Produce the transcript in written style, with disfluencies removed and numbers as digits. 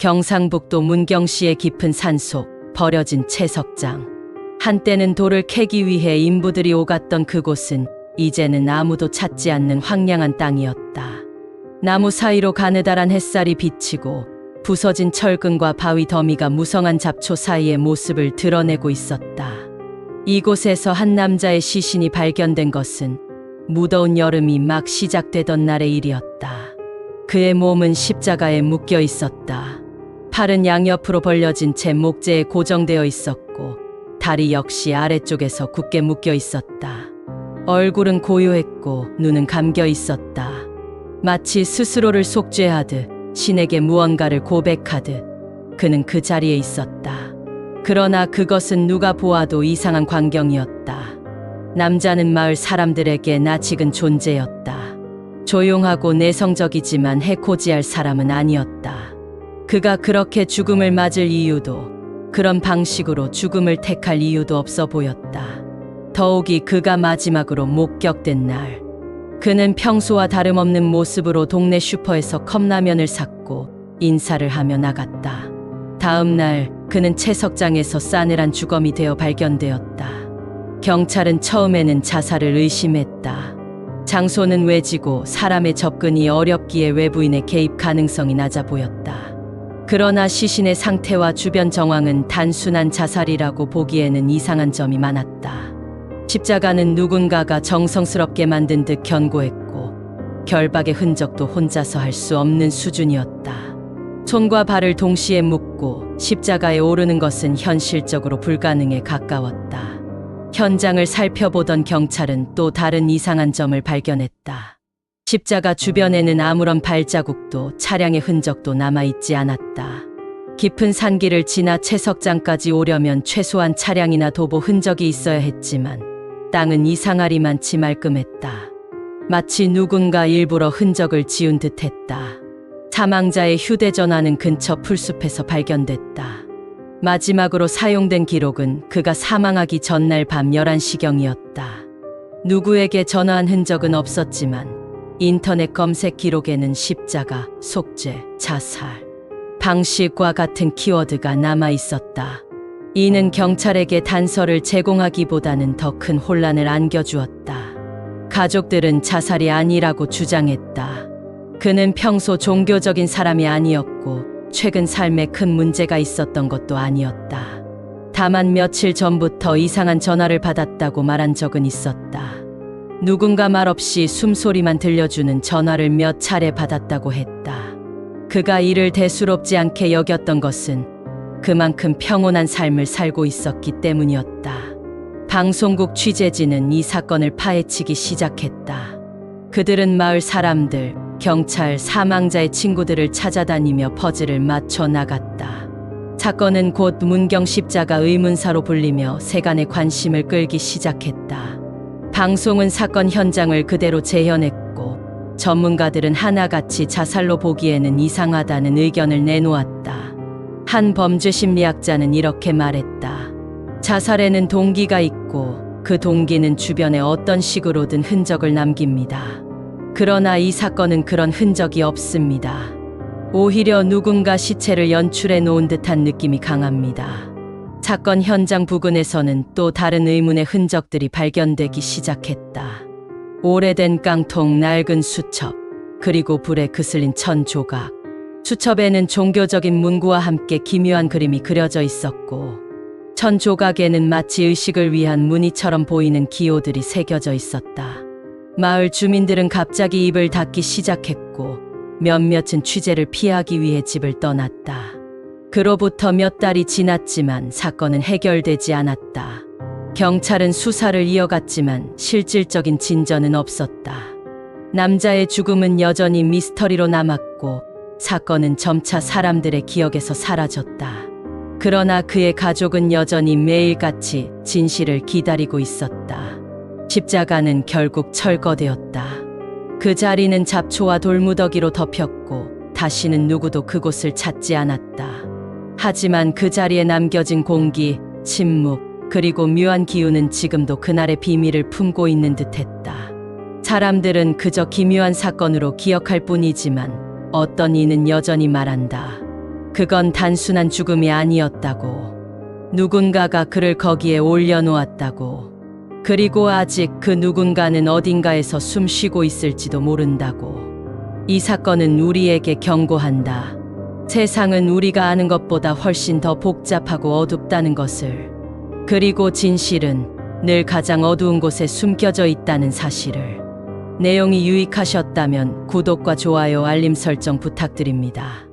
경상북도 문경시의 깊은 산속 버려진 채석장. 한때는 돌을 캐기 위해 인부들이 오갔던 그곳은 이제는 아무도 찾지 않는 황량한 땅이었다. 나무 사이로 가느다란 햇살이 비치고 부서진 철근과 바위 더미가 무성한 잡초 사이의 모습을 드러내고 있었다. 이곳에서 한 남자의 시신이 발견된 것은 무더운 여름이 막 시작되던 날의 일이었다. 그의 몸은 십자가에 묶여 있었다. 팔은 양옆으로 벌려진 채 목재에 고정되어 있었고 다리 역시 아래쪽에서 굳게 묶여 있었다. 얼굴은 고요했고 눈은 감겨 있었다. 마치 스스로를 속죄하듯 신에게 무언가를 고백하듯 그는 그 자리에 있었다. 그러나 그것은 누가 보아도 이상한 광경이었다. 남자는 마을 사람들에게 낯익은 존재였다. 조용하고 내성적이지만 해코지할 사람은 아니었다. 그가 그렇게 죽음을 맞을 이유도, 그런 방식으로 죽음을 택할 이유도 없어 보였다. 더욱이 그가 마지막으로 목격된 날, 그는 평소와 다름없는 모습으로 동네 슈퍼에서 컵라면을 샀고 인사를 하며 나갔다. 다음 날 그는 채석장에서 싸늘한 주검이 되어 발견되었다. 경찰은 처음에는 자살을 의심했다. 장소는 외지고 사람의 접근이 어렵기에 외부인의 개입 가능성이 낮아 보였다. 그러나 시신의 상태와 주변 정황은 단순한 자살이라고 보기에는 이상한 점이 많았다. 십자가는 누군가가 정성스럽게 만든 듯 견고했고 결박의 흔적도 혼자서 할 수 없는 수준이었다. 손과 발을 동시에 묶고 십자가에 오르는 것은 현실적으로 불가능에 가까웠다. 현장을 살펴보던 경찰은 또 다른 이상한 점을 발견했다. 십자가 주변에는 아무런 발자국도 차량의 흔적도 남아있지 않았다. 깊은 산길을 지나 채석장까지 오려면 최소한 차량이나 도보 흔적이 있어야 했지만 땅은 이상하리만치 말끔했다. 마치 누군가 일부러 흔적을 지운 듯했다. 사망자의 휴대전화는 근처 풀숲에서 발견됐다. 마지막으로 사용된 기록은 그가 사망하기 전날 밤 11시경이었다. 누구에게 전화한 흔적은 없었지만 인터넷 검색 기록에는 십자가, 속죄, 자살, 방식과 같은 키워드가 남아 있었다. 이는 경찰에게 단서를 제공하기보다는 더 큰 혼란을 안겨주었다. 가족들은 자살이 아니라고 주장했다. 그는 평소 종교적인 사람이 아니었고 최근 삶에 큰 문제가 있었던 것도 아니었다. 다만 며칠 전부터 이상한 전화를 받았다고 말한 적은 있었다. 누군가 말없이 숨소리만 들려주는 전화를 몇 차례 받았다고 했다. 그가 이를 대수롭지 않게 여겼던 것은 그만큼 평온한 삶을 살고 있었기 때문이었다. 방송국 취재진은 이 사건을 파헤치기 시작했다. 그들은 마을 사람들, 경찰, 사망자의 친구들을 찾아다니며 퍼즐을 맞춰 나갔다. 사건은 곧 문경 십자가 의문사로 불리며 세간의 관심을 끌기 시작했다. 방송은 사건 현장을 그대로 재현했고 전문가들은 하나같이 자살로 보기에는 이상하다는 의견을 내놓았다. 한 범죄심리학자는 이렇게 말했다. 자살에는 동기가 있고 그 동기는 주변에 어떤 식으로든 흔적을 남깁니다. 그러나 이 사건은 그런 흔적이 없습니다. 오히려 누군가 시체를 연출해 놓은 듯한 느낌이 강합니다. 사건 현장 부근에서는 또 다른 의문의 흔적들이 발견되기 시작했다. 오래된 깡통, 낡은 수첩, 그리고 불에 그슬린 천 조각. 수첩에는 종교적인 문구와 함께 기묘한 그림이 그려져 있었고 천 조각에는 마치 의식을 위한 무늬처럼 보이는 기호들이 새겨져 있었다. 마을 주민들은 갑자기 입을 닫기 시작했고 몇몇은 취재를 피하기 위해 집을 떠났다. 그로부터 몇 달이 지났지만 사건은 해결되지 않았다. 경찰은 수사를 이어갔지만 실질적인 진전은 없었다. 남자의 죽음은 여전히 미스터리로 남았고 사건은 점차 사람들의 기억에서 사라졌다. 그러나 그의 가족은 여전히 매일같이 진실을 기다리고 있었다. 십자가는 결국 철거되었다. 그 자리는 잡초와 돌무더기로 덮였고 다시는 누구도 그곳을 찾지 않았다. 하지만 그 자리에 남겨진 공기, 침묵, 그리고 묘한 기운은 지금도 그날의 비밀을 품고 있는 듯했다. 사람들은 그저 기묘한 사건으로 기억할 뿐이지만 어떤 이는 여전히 말한다. 그건 단순한 죽음이 아니었다고. 누군가가 그를 거기에 올려놓았다고. 그리고 아직 그 누군가는 어딘가에서 숨 쉬고 있을지도 모른다고. 이 사건은 우리에게 경고한다. 세상은 우리가 아는 것보다 훨씬 더 복잡하고 어둡다는 것을. 그리고 진실은 늘 가장 어두운 곳에 숨겨져 있다는 사실을. 내용이 유익하셨다면 구독과 좋아요, 알림 설정 부탁드립니다.